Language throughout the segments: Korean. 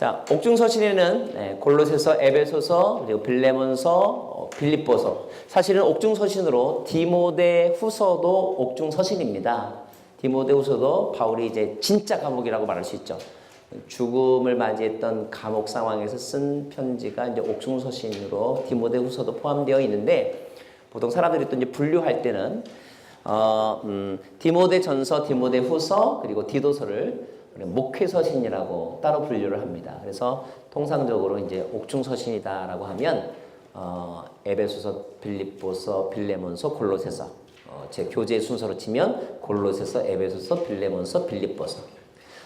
자, 옥중서신에는 골로새서, 에베소서, 그리고 빌레몬서, 빌립보서. 사실은 옥중서신으로 디모데후서도 옥중서신입니다. 디모데후서도 바울이 이제 진짜 감옥이라고 말할 수 있죠. 죽음을 맞이했던 감옥 상황에서 쓴 편지가 이제 옥중서신으로 디모데후서도 포함되어 있는데, 보통 사람들이 또 이제 분류할 때는 디모데전서, 디모데후서, 그리고 디도서를 목회서신이라고 따로 분류를 합니다. 그래서 통상적으로 이제 옥중서신이다라고 하면 에베소서, 빌립보서, 빌레몬서, 골로새서, 제 교재 순서로 치면 골로새서, 에베소서, 빌레몬서, 빌립보서.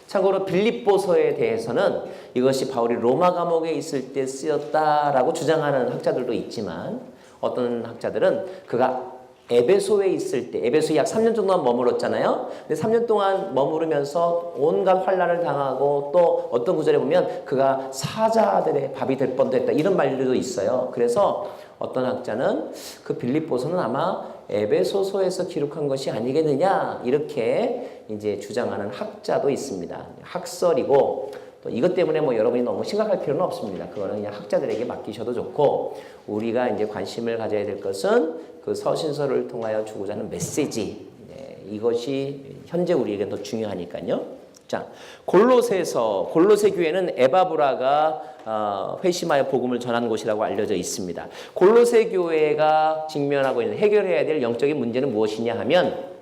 참고로 빌립보서에 대해서는 이것이 바울이 로마 감옥에 있을 때 쓰였다라고 주장하는 학자들도 있지만, 어떤 학자들은 그가 에베소에 있을 때, 에베소에 약 3년 정도만 머물렀잖아요. 근데 3년 동안 머무르면서 온갖 환난을 당하고, 또 어떤 구절에 보면 그가 사자들의 밥이 될 뻔도 했다, 이런 말들도 있어요. 그래서 어떤 학자는 그 빌립보서는 아마 에베소서에서 기록한 것이 아니겠느냐, 이렇게 이제 주장하는 학자도 있습니다. 학설이고, 또 이것 때문에 뭐 여러분이 너무 심각할 필요는 없습니다. 그거는 그냥 학자들에게 맡기셔도 좋고, 우리가 이제 관심을 가져야 될 것은 그 서신서를 통하여 주고자 하는 메시지, 이것이 현재 우리에게 더 중요하니까요. 자, 골로새서, 골로새 교회는 에바브라가 회심하여 복음을 전한 곳이라고 알려져 있습니다. 골로새 교회가 직면하고 있는, 해결해야 될 영적인 문제는 무엇이냐 하면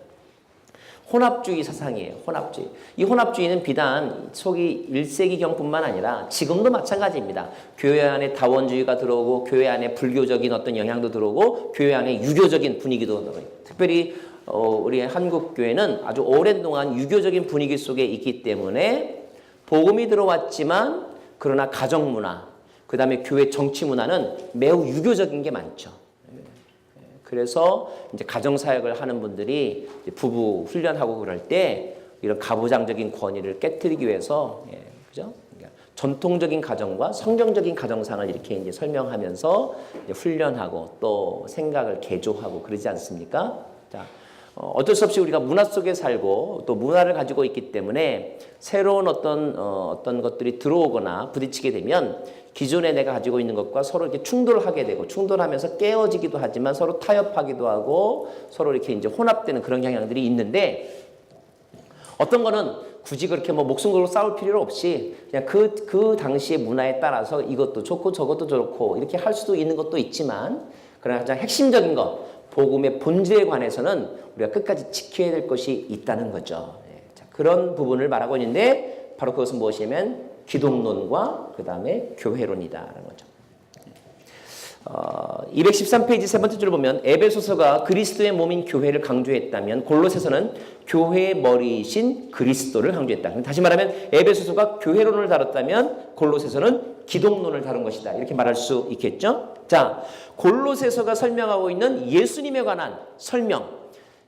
혼합주의 사상이에요. 혼합주의. 이 혼합주의는 비단 초기 1세기경뿐만 아니라 지금도 마찬가지입니다. 교회 안에 다원주의가 들어오고, 교회 안에 불교적인 어떤 영향도 들어오고, 교회 안에 유교적인 분위기도 들어오고, 특별히 우리 한국 교회는 아주 오랜 동안 유교적인 분위기 속에 있기 때문에 복음이 들어왔지만, 그러나 가정 문화, 그 다음에 교회 정치 문화는 매우 유교적인 게 많죠. 그래서 이제 가정사역을 하는 분들이 부부 훈련하고 그럴 때 이런 가부장적인 권위를 깨트리기 위해서, 그죠? 그러니까 전통적인 가정과 성경적인 가정상을 이렇게 이제 설명하면서 이제 훈련하고 또 생각을 개조하고 그러지 않습니까? 자, 어쩔 수 없이 우리가 문화 속에 살고 또 문화를 가지고 있기 때문에 새로운 어떤 것들이 들어오거나 부딪히게 되면 기존에 내가 가지고 있는 것과 서로 이렇게 충돌하게 되고, 충돌하면서 깨어지기도 하지만 서로 타협하기도 하고, 서로 이렇게 이제 혼합되는 그런 경향들이 있는데, 어떤 거는 굳이 그렇게 뭐 목숨 걸고 싸울 필요 없이 그냥 그 당시의 문화에 따라서 이것도 좋고 저것도 좋고 이렇게 할 수도 있는 것도 있지만, 그러나 가장 핵심적인 것, 복음의 본질에 관해서는 우리가 끝까지 지켜야 될 것이 있다는 거죠. 자, 그런 부분을 말하고 있는데, 바로 그것은 무엇이냐면 기독론과 그 다음에 교회론이다라는 거죠. 213페이지 세 번째 줄을 보면, 에베소서가 그리스도의 몸인 교회를 강조했다면 골로새서는 교회의 머리이신 그리스도를 강조했다. 다시 말하면 에베소서가 교회론을 다뤘다면 골로새서는 기독론을 다룬 것이다, 이렇게 말할 수 있겠죠. 자, 골로새서가 설명하고 있는 예수님에 관한 설명,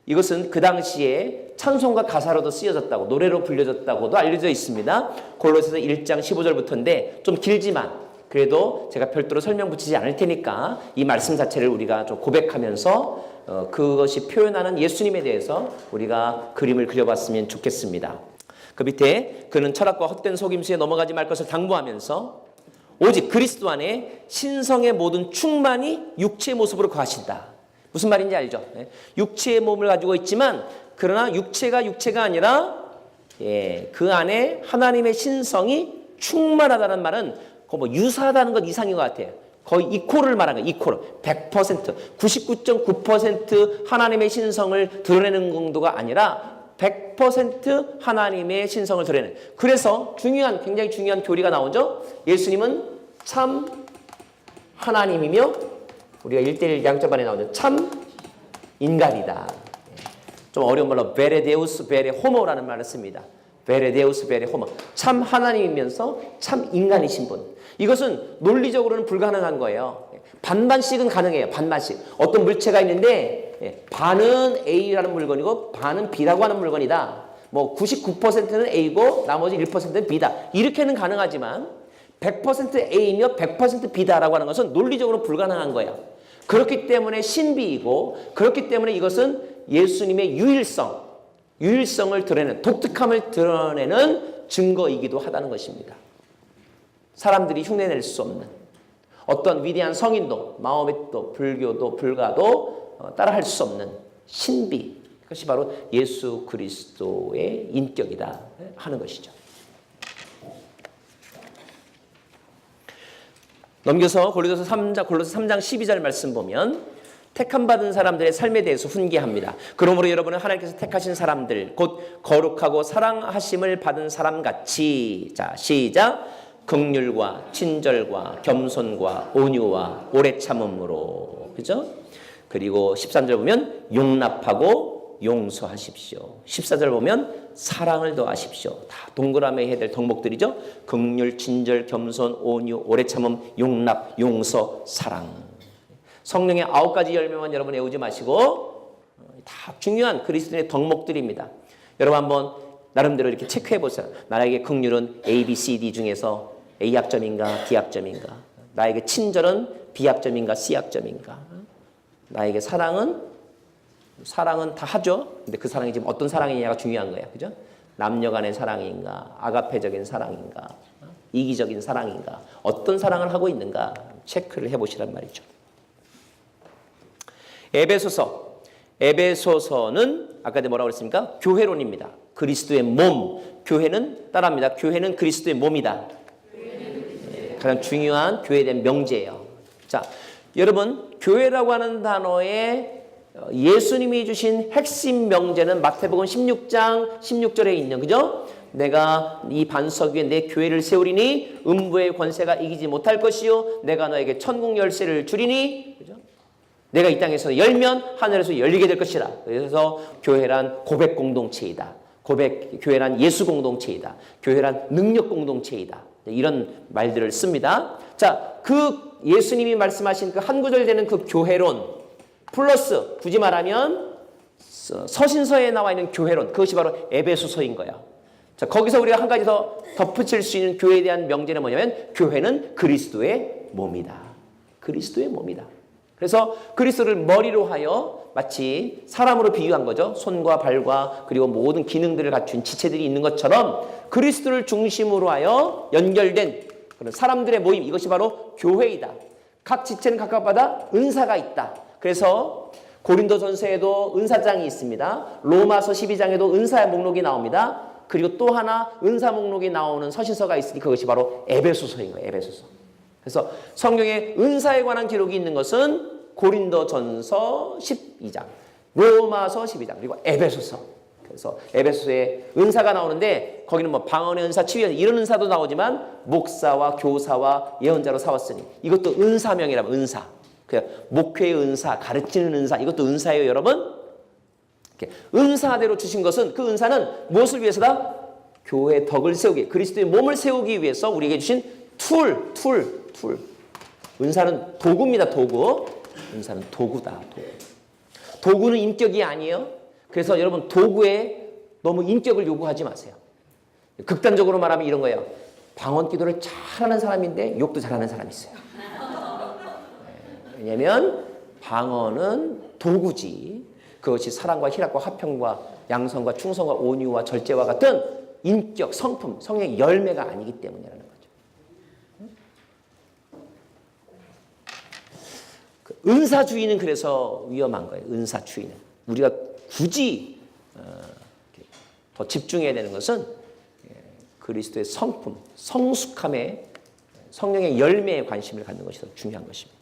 이것은 그 당시에 찬송가 가사로도 쓰여졌다고, 노래로 불려졌다고도 알려져 있습니다. 골로새서 1장 15절부터인데 좀 길지만 그래도 제가 별도로 설명 붙이지 않을 테니까 이 말씀 자체를 우리가 좀 고백하면서 그것이 표현하는 예수님에 대해서 우리가 그림을 그려봤으면 좋겠습니다. 그 밑에 그는 철학과 헛된 속임수에 넘어가지 말 것을 당부하면서 오직 그리스도 안에 신성의 모든 충만이 육체의 모습으로 거하신다. 무슨 말인지 알죠? 육체의 몸을 가지고 있지만, 그러나 육체가 아니라 그 안에 하나님의 신성이 충만하다는 말은 뭐 유사하다는 것 이상인 것 같아요. 거의 이퀄을 말하는 거예요. 이퀄. 100%, 99.9% 하나님의 신성을 드러내는 정도가 아니라 100% 하나님의 신성을 드러내는. 그래서 굉장히 중요한 교리가 나오죠. 예수님은 참 하나님이며, 우리가 1:1 양자반에 나오는 참 인간이다. 좀 어려운 말로 베레 데우스 베레 호모라는 말을 씁니다. 베레 데우스 베레 호모. 참 하나님이면서 참 인간이신 분. 이것은 논리적으로는 불가능한 거예요. 반반씩은 가능해요. 반반씩. 어떤 물체가 있는데 반은 A라는 물건이고 반은 B라고 하는 물건이다. 뭐 99%는 A고 나머지 1%는 B다. 이렇게는 가능하지만 100% A이며 100% B다라고 하는 것은 논리적으로 불가능한 거예요. 그렇기 때문에 신비이고, 그렇기 때문에 이것은 예수님의 유일성을 드러내는, 독특함을 드러내는 증거이기도 하다는 것입니다. 사람들이 흉내낼 수 없는 어떤 위대한 성인도 마호메트도 불교도 불가도 따라할 수 없는 신비, 그것이 바로 예수 그리스도의 인격이다 하는 것이죠. 넘겨서 골로새 3장 12절 말씀 보면 택함 받은 사람들의 삶에 대해서 훈계합니다. 그러므로 여러분은 하나님께서 택하신 사람들 곧 거룩하고 사랑하심을 받은 사람같이, 자 시작, 긍휼과 친절과 겸손과 온유와 오래 참음으로, 그죠? 그리고 13절 보면 용납하고 용서하십시오. 14절 보면 사랑을 더하십시오. 다 동그라미 해야 될 덕목들이죠. 긍휼, 친절, 겸손, 온유, 오래 참음, 용납, 용서, 사랑. 성령의 9가지 열매만 여러분 외우지 마시고 다 중요한 그리스도인의 덕목들입니다. 여러분 한번 나름대로 이렇게 체크해 보세요. 나에게 긍휼은 A, B, C, D 중에서 A 학점인가 D 학점인가? 나에게 친절은 B 학점인가 C 학점인가? 나에게 사랑은 다 하죠. 근데 그 사랑이 지금 어떤 사랑이냐가 중요한 거야. 그죠? 남녀 간의 사랑인가? 아가페적인 사랑인가? 이기적인 사랑인가? 어떤 사랑을 하고 있는가? 체크를 해 보시란 말이죠. 에베소서는 아까 뭐라고 그랬습니까? 교회론입니다. 그리스도의 몸. 교회는 따라합니다. 교회는 그리스도의 몸이다. 가장 중요한 교회에 대한 명제예요. 자, 여러분 교회라고 하는 단어에 예수님이 주신 핵심 명제는 마태복음 16장 16절에 있는, 그죠? 내가 이 반석 위에 내 교회를 세우리니 음부의 권세가 이기지 못할 것이요 내가 너에게 천국 열쇠를 주리니, 그죠? 내가 이 땅에서 열면 하늘에서 열리게 될 것이라. 그래서 교회란 고백 공동체이다. 교회란 예수 공동체이다. 교회란 능력 공동체이다. 이런 말들을 씁니다. 자, 그 예수님이 말씀하신 그 한 구절 되는 그 교회론 플러스 굳이 말하면 서신서에 나와 있는 교회론, 그것이 바로 에베소서인 거야. 자, 거기서 우리가 한 가지 더 덧붙일 수 있는 교회에 대한 명제는 뭐냐면 교회는 그리스도의 몸이다. 그리스도의 몸이다. 그래서 그리스도를 머리로 하여 마치 사람으로 비유한 거죠. 손과 발과 그리고 모든 기능들을 갖춘 지체들이 있는 것처럼 그리스도를 중심으로 하여 연결된 그런 사람들의 모임, 이것이 바로 교회이다. 각 지체는 각각마다 은사가 있다. 그래서 고린도전서에도 은사장이 있습니다. 로마서 12장에도 은사의 목록이 나옵니다. 그리고 또 하나 은사 목록이 나오는 서신서가 있으니 그것이 바로 에베소서인 거예요. 에베소서. 그래서 성경에 은사에 관한 기록이 있는 것은 고린도전서 12장, 로마서 12장, 그리고 에베소서. 그래서 에베소서에 은사가 나오는데 거기는 뭐 방언의 은사, 치유의 은사 이런 은사도 나오지만 목사와 교사와 예언자로 사왔으니 이것도 은사명이라면 은사. 목회의 은사, 가르치는 은사, 이것도 은사예요, 여러분. 은사대로 주신 것은 그 은사는 무엇을 위해서다? 교회의 덕을 세우기, 그리스도의 몸을 세우기 위해서 우리에게 주신 툴. 은사는 도구입니다. 도구. 은사는 도구다. 도구는 인격이 아니에요. 그래서 여러분 도구에 너무 인격을 요구하지 마세요. 극단적으로 말하면 이런 거예요. 방언 기도를 잘하는 사람인데 욕도 잘하는 사람이 있어요. 왜냐하면 방언은 도구지. 그것이 사랑과 희락과 화평과 양성과 충성과 온유와 절제와 같은 인격, 성품, 성령의 열매가 아니기 때문이라는 거죠. 은사주의는 그래서 위험한 거예요. 은사주의는. 우리가 굳이 더 집중해야 되는 것은 그리스도의 성품, 성숙함에 성령의 열매에 관심을 갖는 것이 더 중요한 것입니다.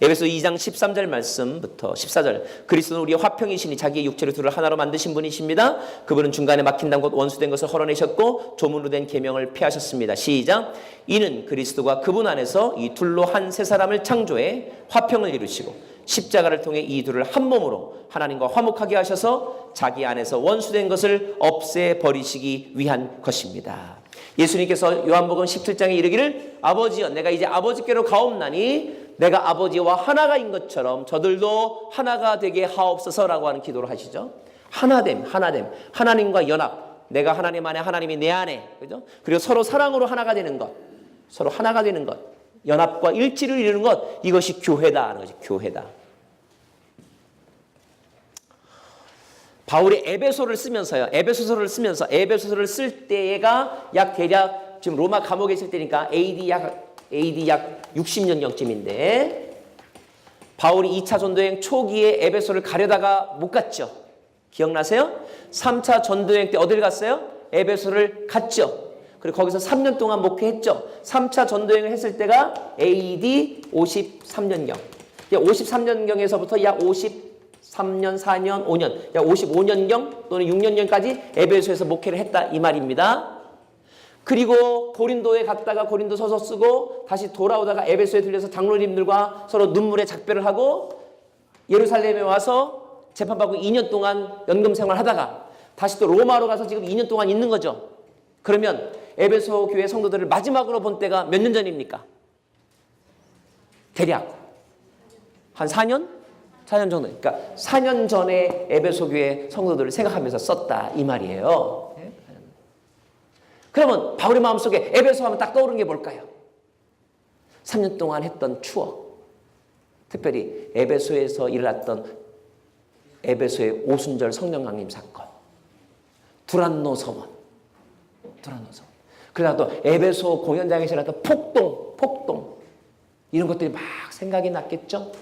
에베소 2장 13절 말씀부터 14절. 그리스도는 우리의 화평이시니 자기의 육체를 둘을 하나로 만드신 분이십니다. 그분은 중간에 막힌다는 것 원수된 것을 헐어내셨고 조문으로 된 계명을 폐하셨습니다. 시작. 이는 그리스도가 그분 안에서 이 둘로 한 세 사람을 창조해 화평을 이루시고 십자가를 통해 이 둘을 한 몸으로 하나님과 화목하게 하셔서 자기 안에서 원수된 것을 없애버리시기 위한 것입니다. 예수님께서 요한복음 17장에 이르기를 아버지여 내가 이제 아버지께로 가옵나니 내가 아버지와 하나가인 것처럼 저들도 하나가 되게 하옵소서라고 하는 기도를 하시죠. 하나됨. 하나님과 연합. 내가 하나님 안에, 하나님이 내 안에. 그죠? 그리고 서로 사랑으로 하나가 되는 것. 서로 하나가 되는 것. 연합과 일치를 이루는 것. 이것이 교회다 하는 거지. 교회다. 바울이 에베소를 쓰면서요. 에베소서를 쓰면서 에베소서를 쓸 때가 약 대략 지금 로마 감옥에 있을 때니까 AD 약 60년경쯤인데 바울이 2차 전도여행 초기에 에베소를 가려다가 못 갔죠. 기억나세요? 3차 전도여행 때 어딜 갔어요? 에베소를 갔죠. 그리고 거기서 3년 동안 목회했죠. 3차 전도여행을 했을 때가 AD 53년경. 53년경에서부터 약 53년, 4년, 5년, 약 55년경 또는 6년경까지 에베소에서 목회를 했다 이 말입니다. 그리고 고린도에 갔다가 고린도서서 쓰고 다시 돌아오다가 에베소에 들려서 장로님들과 서로 눈물의 작별을 하고 예루살렘에 와서 재판받고 2년 동안 연금 생활하다가 다시 또 로마로 가서 지금 2년 동안 있는 거죠. 그러면 에베소 교회 성도들을 마지막으로 본 때가 몇 년 전입니까? 대략 한 4년? 4년 정도. 그러니까 4년 전에 에베소 교회 성도들을 생각하면서 썼다 이 말이에요. 그러면 바울의 마음속에 에베소 하면 딱 떠오르는 게 뭘까요? 3년 동안 했던 추억. 특별히 에베소에서 일어났던 에베소의 오순절 성령 강림 사건. 두란노 서원. 그러다 또 에베소 공연장에서 일어났던 폭동. 이런 것들이 막 생각이 났겠죠?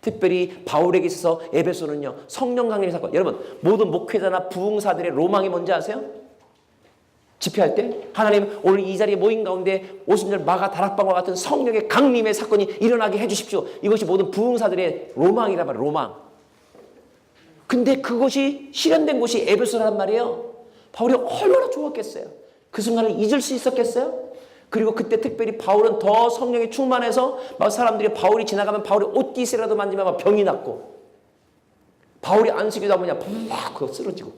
특별히 바울에게 있어서 에베소는요, 성령 강림 사건. 여러분, 모든 목회자나 부흥사들의 로망이 뭔지 아세요? 집회할 때 하나님 오늘 이 자리에 모인 가운데 오순절 마가 다락방과 같은 성령의 강림의 사건이 일어나게 해주십시오. 이것이 모든 부흥사들의 로망이란 말이에요. 로망. 근데 그것이 실현된 곳이 에베소란 말이에요. 바울이 얼마나 좋았겠어요. 그 순간을 잊을 수 있었겠어요? 그리고 그때 특별히 바울은 더 성령에 충만해서 막 사람들이 바울이 지나가면 바울의 옷깃이라도 만지면 막 병이 났고 바울이 안수기도 하면 막 그거 쓰러지고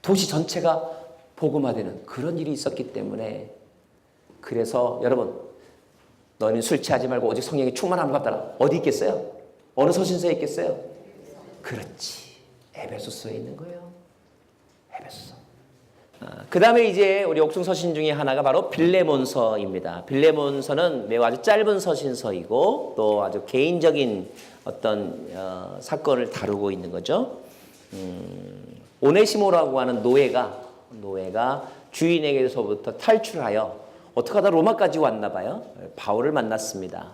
도시 전체가 복음화되는 그런 일이 있었기 때문에 그래서 여러분 너희는 술 취하지 말고 오직 성령에 충만함을 갖다라. 어디 있겠어요? 어느 서신서에 있겠어요? 그렇지. 에베소서에 있는 거예요. 에베소서. 그 다음에 이제 우리 옥중 서신 중에 하나가 바로 빌레몬서입니다. 빌레몬서는 매우 아주 짧은 서신서이고 또 아주 개인적인 어떤 사건을 다루고 있는 거죠. 오네시모라고 하는 노예가 주인에게서부터 탈출하여 어떻게 하다 로마까지 왔나 봐요. 바울을 만났습니다.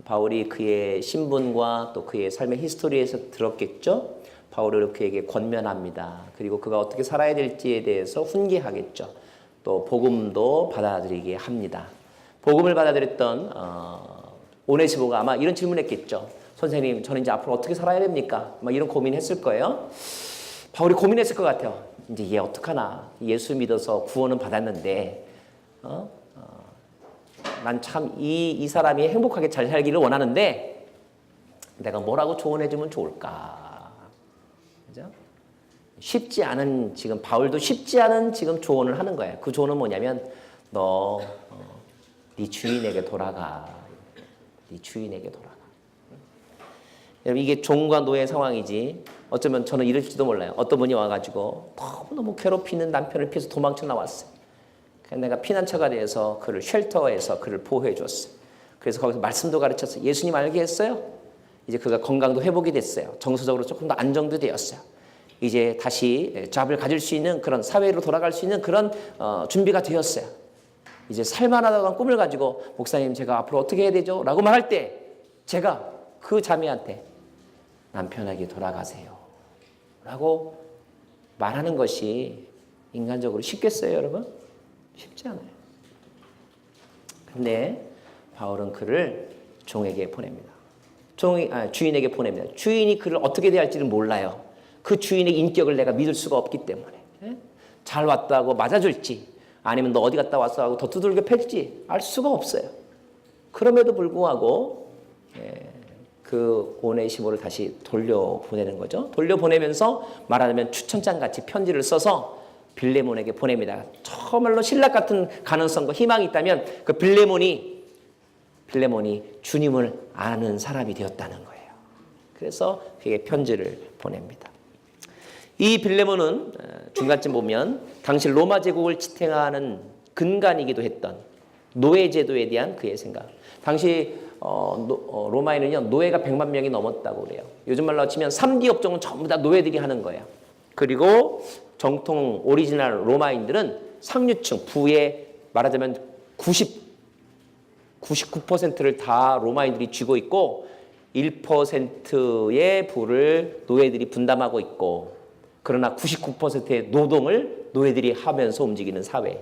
바울이 그의 신분과 또 그의 삶의 히스토리에서 들었겠죠. 바울을 그에게 권면합니다. 그리고 그가 어떻게 살아야 될지에 대해서 훈계하겠죠. 또 복음도 받아들이게 합니다. 복음을 받아들였던 오네시모가 아마 이런 질문했겠죠. 선생님, 저는 이제 앞으로 어떻게 살아야 됩니까? 막 이런 고민했을 거예요. 바울이 고민했을 것 같아요. 이제 얘 어떡하나. 예수 믿어서 구원은 받았는데 난 참 이 사람이 행복하게 잘 살기를 원하는데 내가 뭐라고 조언해주면 좋을까? 그죠? 쉽지 않은 지금 바울도 쉽지 않은 지금 조언을 하는 거예요. 그 조언은 뭐냐면 너 네 주인에게 돌아가. 네 주인에게 돌아가. 여러분 이게 종과 노예 상황이지 어쩌면 저는 이럴지도 몰라요. 어떤 분이 와가지고 너무 괴롭히는 남편을 피해서 도망쳐 나왔어요. 그래서 내가 피난처가 돼서 그를 쉘터에서 그를 보호해 줬어요. 그래서 거기서 말씀도 가르쳤어요. 예수님 알게 했어요. 이제 그가 건강도 회복이 됐어요. 정서적으로 조금 더 안정도 되었어요. 이제 다시 잡을 가질 수 있는 그런 사회로 돌아갈 수 있는 그런 준비가 되었어요. 이제 살만하다고 한 꿈을 가지고 목사님 제가 앞으로 어떻게 해야 되죠? 라고 말할 때 제가 그 자매한테 남편에게 돌아가세요. 라고 말하는 것이 인간적으로 쉽겠어요, 여러분? 쉽지 않아요. 근데 바울은 그를 종에게 보냅니다. 주인에게 보냅니다. 주인이 그를 어떻게 대할지는 몰라요. 그 주인의 인격을 내가 믿을 수가 없기 때문에. 잘 왔다고 맞아줄지 아니면 너 어디 갔다 왔어 하고 더 두들겨 팰지 알 수가 없어요. 그럼에도 불구하고 그 오네시모를 다시 돌려보내는 거죠. 돌려보내면서 말하자면 추천장같이 편지를 써서 빌레몬에게 보냅니다. 정말로 신락 같은 가능성과 희망이 있다면 그 빌레몬이 주님을 아는 사람이 되었다는 거예요. 그래서 그에게 편지를 보냅니다. 이 빌레몬은 중간쯤 보면 당시 로마 제국을 지탱하는 근간이기도 했던 노예 제도에 대한 그의 생각. 당시 로마에는요 노예가 100만 명이 넘었다고 그래요. 요즘 말로 치면 3D 업종은 전부 다 노예들이 하는 거예요. 그리고 정통 오리지널 로마인들은 상류층 부의 말하자면 99%를 다 로마인들이 쥐고 있고 1%의 부를 노예들이 분담하고 있고, 그러나 99%의 노동을 노예들이 하면서 움직이는 사회.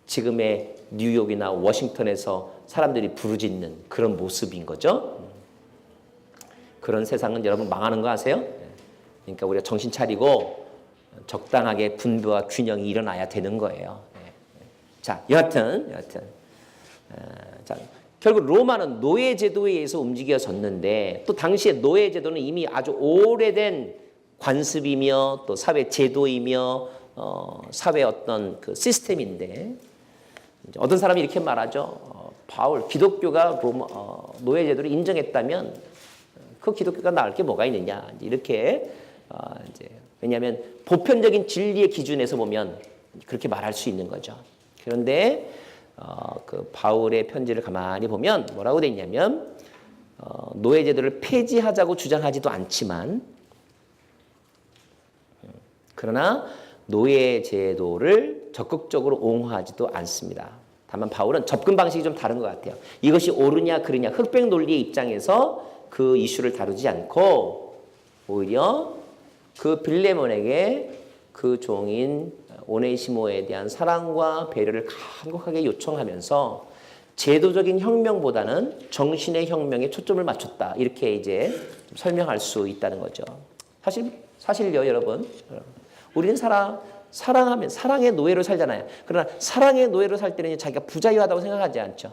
지금의 뉴욕이나 워싱턴에서 사람들이 부르짖는 그런 모습인 거죠. 그런 세상은 여러분 망하는 거 아세요? 그러니까 우리가 정신 차리고 적당하게 분배와 균형이 일어나야 되는 거예요. 자, 여하튼 자, 결국 로마는 노예제도에 의해서 움직여졌는데, 또 당시에 노예제도는 이미 아주 오래된 관습이며 또 사회 제도이며 사회 어떤 그 시스템인데, 어떤 사람이 이렇게 말하죠. 바울 기독교가 노예제도를 인정했다면 그 기독교가 나을 게 뭐가 있느냐, 이렇게 이제 왜냐하면 보편적인 진리의 기준에서 보면 그렇게 말할 수 있는 거죠. 그런데 그 바울의 편지를 가만히 보면 뭐라고 돼 있냐면 노예제도를 폐지하자고 주장하지도 않지만, 그러나 노예제도를 적극적으로 옹호하지도 않습니다. 다만 바울은 접근 방식이 좀 다른 것 같아요. 이것이 옳으냐 그르냐 흑백 논리의 입장에서 그 이슈를 다루지 않고 오히려 그 빌레몬에게 그 종인 오네시모에 대한 사랑과 배려를 간곡하게 요청하면서 제도적인 혁명보다는 정신의 혁명에 초점을 맞췄다, 이렇게 이제 좀 설명할 수 있다는 거죠. 사실요 여러분, 우리는 사랑하면 사랑의 노예로 살잖아요. 그러나 사랑의 노예로 살 때는 자기가 부자유하다고 생각하지 않죠.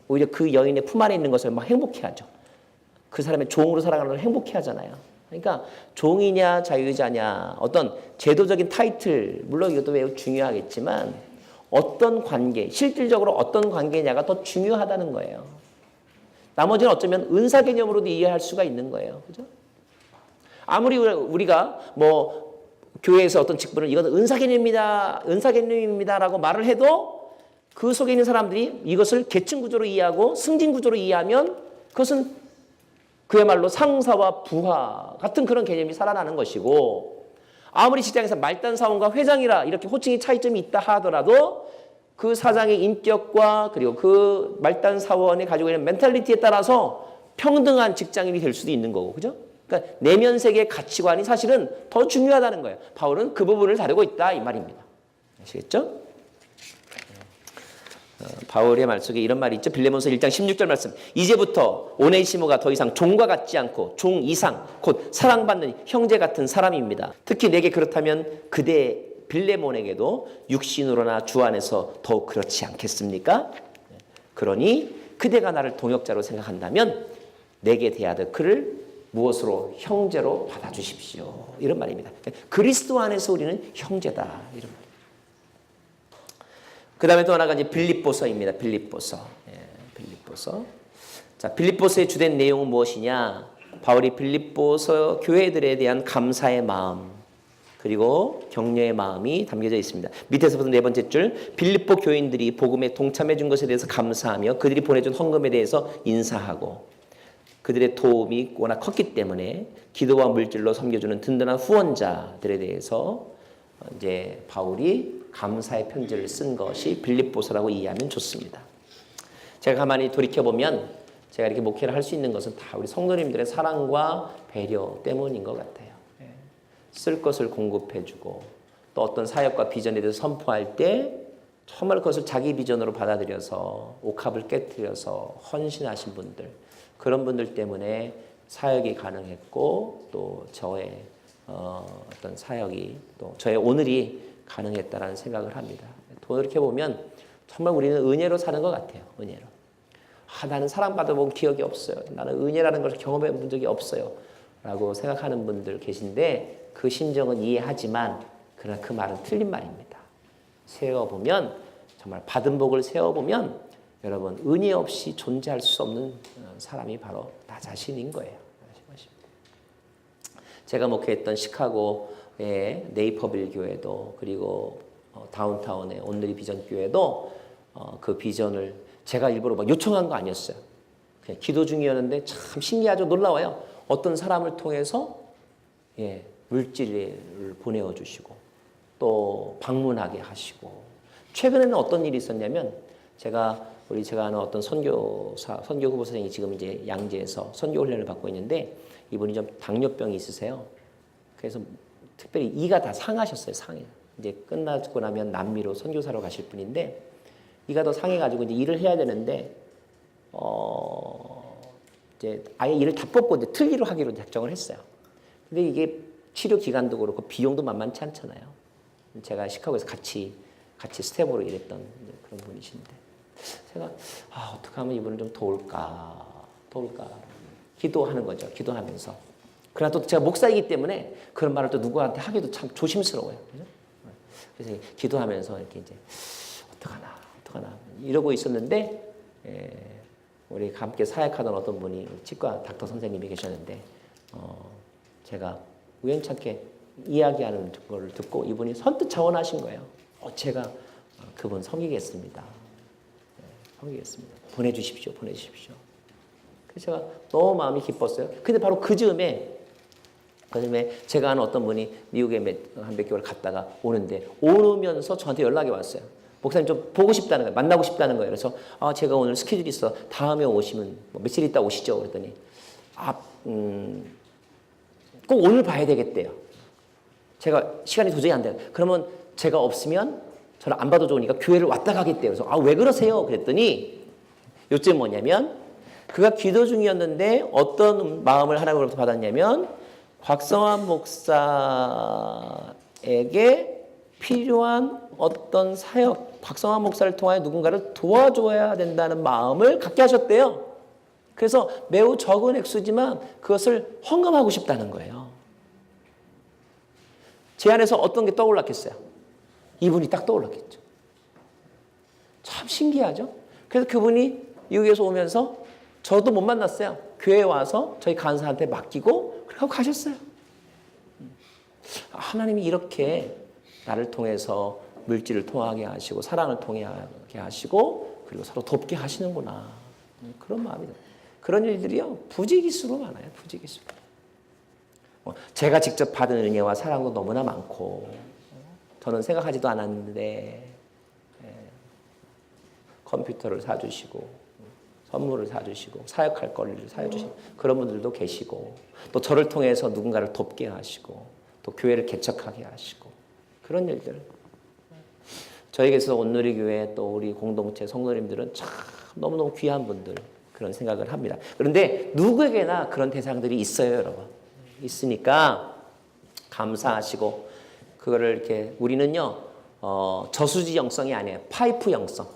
오히려 그 여인의 품 안에 있는 것을 막 행복해하죠. 그 사람의 종으로 살아가는 걸 행복해하잖아요. 그러니까 종이냐 자유자냐, 어떤 제도적인 타이틀, 물론 이것도 매우 중요하겠지만 어떤 관계, 실질적으로 어떤 관계냐가 더 중요하다는 거예요. 나머지는 어쩌면 은사 개념으로도 이해할 수가 있는 거예요. 그죠? 아무리 우리가 뭐 교회에서 어떤 직분을 이것은 은사 개념입니다라고 말을 해도 그 속에 있는 사람들이 이것을 계층 구조로 이해하고 승진 구조로 이해하면 그것은 그야말로 상사와 부하 같은 그런 개념이 살아나는 것이고, 아무리 직장에서 말단 사원과 회장이라 이렇게 호칭이 차이점이 있다 하더라도 그 사장의 인격과 그리고 그 말단 사원이 가지고 있는 멘탈리티에 따라서 평등한 직장인이 될 수도 있는 거고, 그죠? 그러니까 내면 세계의 가치관이 사실은 더 중요하다는 거예요. 바울은 그 부분을 다루고 있다 이 말입니다. 아시겠죠? 바울의 말 속에 이런 말이 있죠. 빌레몬서 1장 16절 말씀. 이제부터 오네시모가 더 이상 종과 같지 않고 종 이상 곧 사랑받는 형제 같은 사람입니다. 특히 내게 그렇다면 그대 빌레몬에게도 육신으로나 주 안에서 더욱 그렇지 않겠습니까? 그러니 그대가 나를 동역자로 생각한다면 내게 대하듯 그를 무엇으로 형제로 받아주십시오. 이런 말입니다. 그리스도 안에서 우리는 형제다. 이런 말. 그 다음에 또 하나가 이제 빌립보서입니다. 빌립보서. 빌립보서. 자, 빌립보서의 주된 내용은 무엇이냐? 바울이 빌립보서 교회들에 대한 감사의 마음, 그리고 격려의 마음이 담겨져 있습니다. 밑에서부터 네 번째 줄, 빌립보 교인들이 복음에 동참해 준 것에 대해서 감사하며 그들이 보내준 헌금에 대해서 인사하고, 그들의 도움이 워낙 컸기 때문에 기도와 물질로 섬겨주는 든든한 후원자들에 대해서 이제 바울이 감사의 편지를 쓴 것이 빌립보서라고 이해하면 좋습니다. 제가 가만히 돌이켜보면 제가 이렇게 목회를 할 수 있는 것은 다 우리 성도님들의 사랑과 배려 때문인 것 같아요. 쓸 것을 공급해주고 또 어떤 사역과 비전에 대해서 선포할 때 정말 그것을 자기 비전으로 받아들여서 옥합을 깨뜨려서 헌신하신 분들, 그런 분들 때문에 사역이 가능했고 또 저의 어떤 사역이 또 저의 오늘이 가능했다라는 생각을 합니다. 돌이켜보면 정말 우리는 은혜로 사는 것 같아요. 은혜로. 나는 사랑받아본 기억이 없어요. 나는 은혜라는 것을 경험해 본 적이 없어요. 라고 생각하는 분들 계신데 그 심정은 이해하지만 그러나 그 말은 틀린 말입니다. 세워보면 정말 받은 복을 세워보면 여러분 은혜 없이 존재할 수 없는 사람이 바로 나 자신인 거예요. 제가 목회했던 시카고의 네이퍼빌 교회도 그리고 다운타운의 온누리 비전 교회도 그 비전을 제가 일부러 막 요청한 거 아니었어요. 기도 중이었는데 참 신기하죠. 놀라워요. 어떤 사람을 통해서 물질을 보내어 주시고 또 방문하게 하시고 최근에는 어떤 일이 있었냐면 제가 아는 어떤 선교 후보 선생님이 지금 이제 양재에서 선교 훈련을 받고 있는데 이분이 좀 당뇨병이 있으세요. 그래서 특별히 이가 다 상하셨어요. 상해. 이제 끝나고 나면 남미로 선교사로 가실 분인데 이가 더 상해가지고 이제 일을 해야 되는데 이제 아예 일을 다 뽑고 이제 틀니로 하기로 작정을 했어요. 근데 이게 치료 기간도 그렇고 비용도 만만치 않잖아요. 제가 시카고에서 같이 스텝으로 일했던 그런 분이신데 제가 어떻게 하면 이분을 좀 도울까 기도하는 거죠. 기도하면서 그러나 또 제가 목사이기 때문에 그런 말을 또 누구한테 하기도 참 조심스러워요. 그죠? 그래서 기도하면서 이렇게 이제 어떡하나 이러고 있었는데 우리 함께 사역하던 어떤 분이 치과 닥터 선생님이 계셨는데 제가 우연찮게 이야기하는 걸 듣고 이분이 선뜻 자원하신 거예요. 제가 그분 섬기겠습니다. 섬기겠습니다. 보내주십시오. 그래서 제가 너무 마음이 기뻤어요. 근데 바로 그 즈음에 제가 아는 어떤 분이 미국에 한 몇 개월 갔다가 오면서 저한테 연락이 왔어요. 목사님 좀 보고 싶다는 거예요. 만나고 싶다는 거예요. 그래서 제가 오늘 스케줄이 있어. 다음에 오시면 며칠 있다 오시죠. 그랬더니 꼭 오늘 봐야 되겠대요. 제가 시간이 도저히 안 돼요. 그러면 제가 없으면 저를 안 봐도 좋으니까 교회를 왔다 가겠대요. 그래서 왜 그러세요? 그랬더니 요점 뭐냐면 그가 기도 중이었는데 어떤 마음을 하나님으로부터 받았냐면 곽성환 목사에게 필요한 어떤 사역, 곽성환 목사를 통하여 누군가를 도와줘야 된다는 마음을 갖게 하셨대요. 그래서 매우 적은 액수지만 그것을 헌금하고 싶다는 거예요. 제 안에서 어떤 게 떠올랐겠어요? 이분이 딱 떠올랐겠죠. 참 신기하죠? 그래서 그분이 미국에서 오면서 저도 못 만났어요. 교회에 와서 저희 간사한테 맡기고 그러고 가셨어요. 하나님이 이렇게 나를 통해서 물질을 통하게 하시고 사랑을 통하게 하시고 그리고 서로 돕게 하시는구나. 그런 마음이 그런 일들이요. 부지기수로 많아요. 부지기수로. 제가 직접 받은 은혜와 사랑도 너무나 많고 저는 생각하지도 않았는데 컴퓨터를 사주시고 선물을 사주시고 사역할 거리를 사주시고 그런 분들도 계시고 또 저를 통해서 누군가를 돕게 하시고 또 교회를 개척하게 하시고 그런 일들 저에게서 온누리교회 또 우리 공동체 성도님들은 참 너무너무 귀한 분들 그런 생각을 합니다. 그런데 누구에게나 그런 대상들이 있어요, 여러분. 있으니까 감사하시고 그거를 이렇게 우리는요 저수지 영성이 아니에요. 파이프 영성.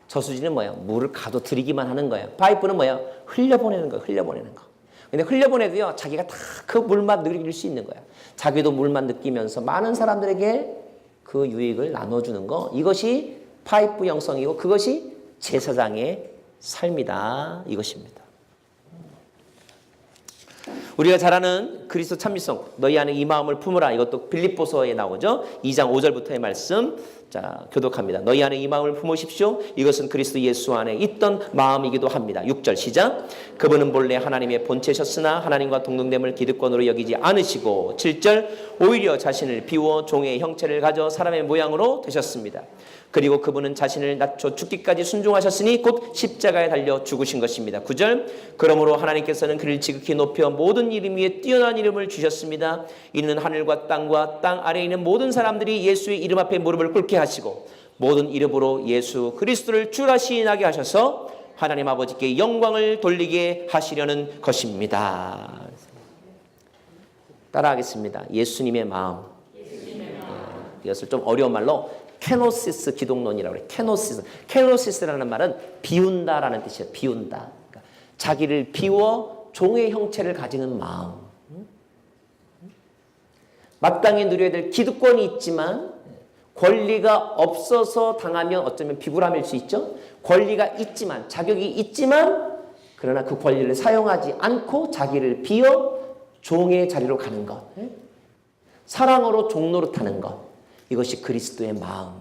저수지는 뭐예요? 물을 가둬들이기만 하는 거예요. 파이프는 뭐예요? 흘려보내는 거. 근데 흘려보내도요 자기가 다 그 물만 느낄 수 있는 거예요. 자기도 물만 느끼면서 많은 사람들에게 그 유익을 나눠주는 거. 이것이 파이프 영성이고 그것이 제사장의 삶이다. 이것입니다. 우리가 잘 아는 그리스도 찬미성 너희 안에 이 마음을 품으라. 이것도 빌립보서에 나오죠. 2장 5절부터의 말씀. 자, 교독합니다. 너희 안에 이 마음을 품으십시오. 이것은 그리스도 예수 안에 있던 마음이기도 합니다. 6절 시작. 그분은 본래 하나님의 본체셨으나 하나님과 동등됨을 기득권으로 여기지 않으시고 7절 오히려 자신을 비워 종의 형체를 가져 사람의 모양으로 되셨습니다. 그리고 그분은 자신을 낮춰 죽기까지 순종하셨으니 곧 십자가에 달려 죽으신 것입니다. 9절 그러므로 하나님께서는 그를 지극히 높여 모든 이름 위에 뛰어난 이름을 주셨습니다. 이는 하늘과 땅과 땅 아래에 있는 모든 사람들이 예수의 이름 앞에 무릎을 꿇게 하시고 모든 이름으로 예수 그리스도를 주라 시인하게 하셔서 하나님 아버지께 영광을 돌리게 하시려는 것입니다. 따라하겠습니다. 예수님의 마음. 이것을 좀 어려운 말로 케노시스 기독론이라고 그래요. 케노시스라는 말은 비운다라는 뜻이에요. 비운다. 그러니까 자기를 비워 종의 형체를 가지는 마음. 마땅히 누려야 될 기득권이 있지만 권리가 없어서 당하면 어쩌면 비굴함일 수 있죠. 권리가 있지만 자격이 있지만 그러나 그 권리를 사용하지 않고 자기를 비워 종의 자리로 가는 것. 사랑으로 종 노릇하는 것. 이것이 그리스도의 마음.